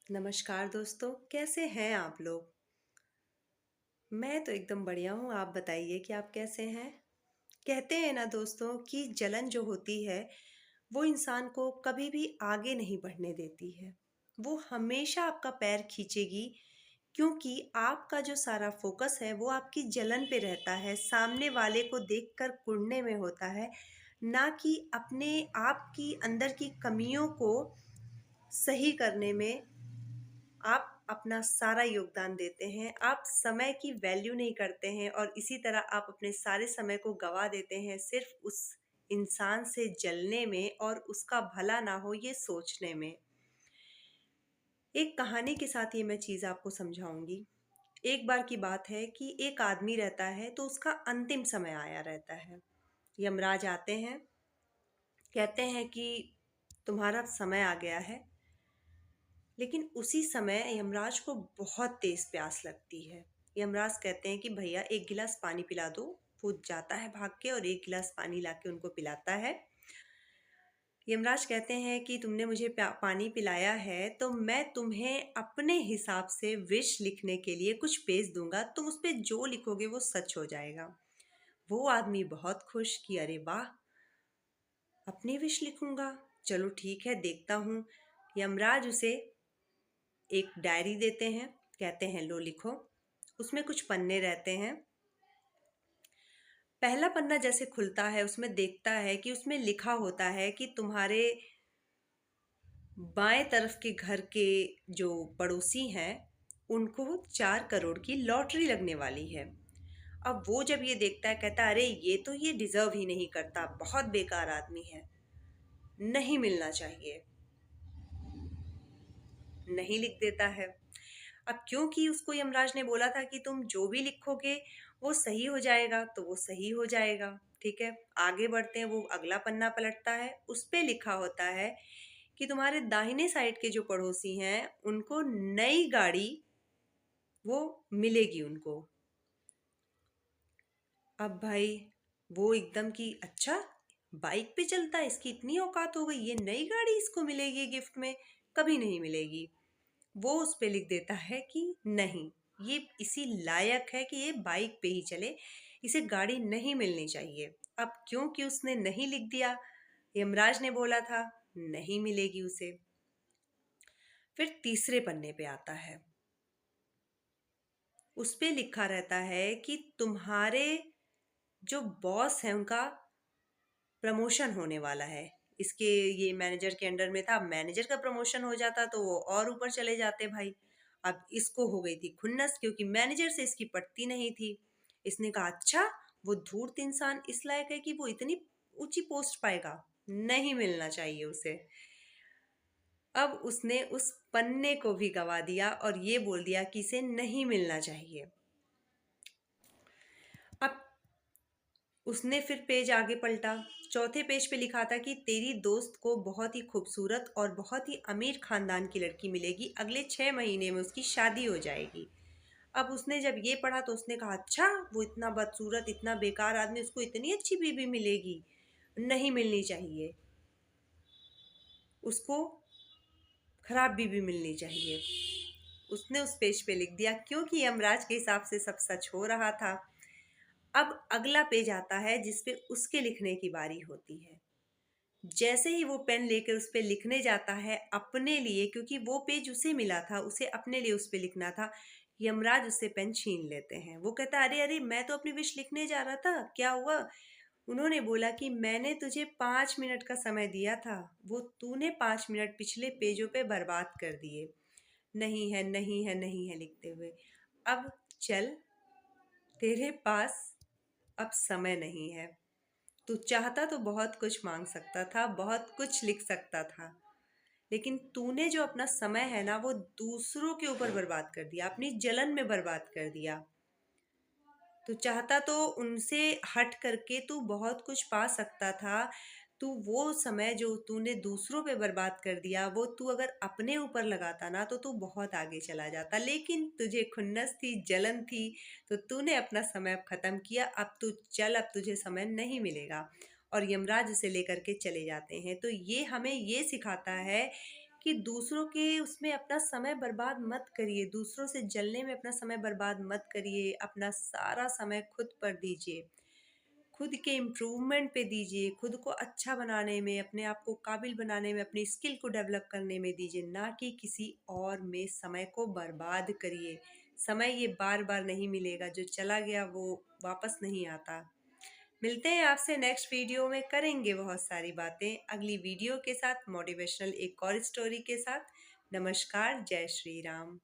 नमस्कार दोस्तों, कैसे हैं आप लोग? मैं तो एकदम बढ़िया हूँ, आप बताइए कि आप कैसे हैं? कहते हैं ना दोस्तों कि जलन जो होती है, वो इंसान को कभी भी आगे नहीं बढ़ने देती है। वो हमेशा आपका पैर खींचेगी क्योंकि आपका जो सारा फ़ोकस है, वो आपकी जलन पे रहता है, सामने वाले को देखकर कुढ़ने में होता है, ना कि अपने आप की अंदर की कमियों को सही करने में आप अपना सारा योगदान देते हैं, आप समय की वैल्यू नहीं करते हैं और इसी तरह आप अपने सारे समय को गँवा देते हैं सिर्फ़ उस इंसान से जलने में और उसका भला ना हो ये सोचने में। एक कहानी के साथ ये मैं चीज़ आपको समझाऊँगी। एक बार की बात है कि एक आदमी रहता है तो उसका अंतिम समय आया रहता है। यमराज आते हैं, कहते हैं कि तुम्हारा समय आ गया है। लेकिन उसी समय यमराज को बहुत तेज प्यास लगती है। यमराज कहते हैं कि भैया एक गिलास पानी पिला दो। वो जाता है भाग के और एक गिलास पानी लाके उनको पिलाता है। यमराज कहते हैं कि तुमने मुझे पानी पिलाया है तो मैं तुम्हें अपने हिसाब से विश लिखने के लिए कुछ पेज दूंगा, तुम उस पे जो लिखोगे वो सच हो जाएगा। वो आदमी बहुत खुश कि अरे वाह, अपनी विश लिखूंगा, चलो ठीक है देखता हूँ। यमराज उसे एक डायरी देते हैं, कहते हैं लो लिखो। उसमें कुछ पन्ने रहते हैं। पहला पन्ना जैसे खुलता है उसमें देखता है कि उसमें लिखा होता है कि तुम्हारे बाएं तरफ के घर के जो पड़ोसी हैं उनको 4 करोड़ की लॉटरी लगने वाली है। अब वो जब ये देखता है कहता है अरे ये तो ये डिजर्व ही नहीं करता, बहुत बेकार आदमी है, नहीं मिलना चाहिए, नहीं लिख देता है। अब क्योंकि उसको यमराज ने बोला था कि तुम जो भी लिखोगे वो सही हो जाएगा, तो वो सही हो जाएगा। ठीक है, आगे बढ़ते हैं। वो अगला पन्ना पलटता है, उस पे लिखा होता है कि तुम्हारे दाहिने साइड के जो पड़ोसी हैं उनको नई गाड़ी वो मिलेगी उनको। अब भाई वो एकदम कि अच्छा, बाइक पे चलता है, इसकी इतनी औकात हो गई, ये नई गाड़ी इसको मिलेगी गिफ्ट में, कभी नहीं मिलेगी। वो उस पे लिख देता है कि नहीं, ये इसी लायक है कि ये बाइक पे ही चले, इसे गाड़ी नहीं मिलनी चाहिए। अब क्योंकि उसने नहीं लिख दिया, यमराज ने बोला था नहीं मिलेगी उसे। फिर तीसरे पन्ने पे आता है, उस पे लिखा रहता है कि तुम्हारे जो बॉस हैं उनका प्रमोशन होने वाला है। इसके ये मैनेजर के अंडर में था, मैनेजर का प्रमोशन हो जाता तो वो और ऊपर चले जाते भाई। अब इसको हो गई थी खुन्नस क्योंकि मैनेजर से इसकी पटती नहीं थी। इसने कहा अच्छा, वो धूर्त इंसान इस लायक है कि वो इतनी ऊंची पोस्ट पाएगा, नहीं मिलना चाहिए उसे। अब उसने उस पन्ने को भी गवा दिया और ये बोल दिया कि इसे नहीं मिलना चाहिए। अब उसने फिर पेज आगे पलटा। चौथे पेज पे लिखा था कि तेरी दोस्त को बहुत ही खूबसूरत और बहुत ही अमीर खानदान की लड़की मिलेगी, अगले 6 महीने में उसकी शादी हो जाएगी। अब उसने जब ये पढ़ा तो उसने कहा अच्छा, वो इतना बदसूरत इतना बेकार आदमी, उसको इतनी अच्छी बीवी मिलेगी, नहीं मिलनी चाहिए, उसको खराब बीवी मिलनी चाहिए। उसने उस पेज पे लिख दिया क्योंकि यमराज के हिसाब से सब सच हो रहा था। अब अगला पेज आता है जिस पे उसके लिखने की बारी होती है। जैसे ही वो पेन लेकर उस पे लिखने जाता है अपने लिए, क्योंकि वो पेज उसे मिला था, उसे अपने लिए उस पे लिखना था, यमराज उससे पेन छीन लेते हैं। वो कहता अरे अरे, मैं तो अपनी विश लिखने जा रहा था, क्या हुआ? उन्होंने बोला कि मैंने तुझे 5 मिनट का समय दिया था, वो तूने 5 मिनट पिछले पेजों पे बर्बाद कर दिए, नहीं है नहीं है नहीं है लिखते हुए। अब चल, तेरे पास अब समय नहीं है। तू चाहता तो बहुत कुछ मांग सकता था, बहुत कुछ लिख सकता था, लेकिन तूने जो अपना समय है ना वो दूसरों के ऊपर बर्बाद कर दिया, अपनी जलन में बर्बाद कर दिया। तू चाहता तो उनसे हट करके तू बहुत कुछ पा सकता था। तू वो समय जो तूने दूसरों पे बर्बाद कर दिया, वो तू अगर अपने ऊपर लगाता ना तो तू बहुत आगे चला जाता, लेकिन तुझे खुन्नस थी, जलन थी, तो तूने अपना समय अब खत्म किया। अब तू चल, अब तुझे समय नहीं मिलेगा। और यमराज उसे लेकर के चले जाते हैं। तो ये हमें ये सिखाता है कि दूसरों के उसमें अपना समय बर्बाद मत करिए, दूसरों से जलने में अपना समय बर्बाद मत करिए, अपना सारा समय खुद पर दीजिए। खुद के इम्प्रूवमेंट पे दीजिए, खुद को अच्छा बनाने में, अपने आप को काबिल बनाने में, अपनी स्किल को डेवलप करने में दीजिए, ना कि किसी और में समय को बर्बाद करिए। समय ये बार-बार नहीं मिलेगा, जो चला गया वो वापस नहीं आता। मिलते हैं आपसे नेक्स्ट वीडियो में, करेंगे बहुत सारी बातें अगली वीडियो के साथ, मोटिवेशनल एक और स्टोरी के साथ। नमस्कार, जय श्री राम।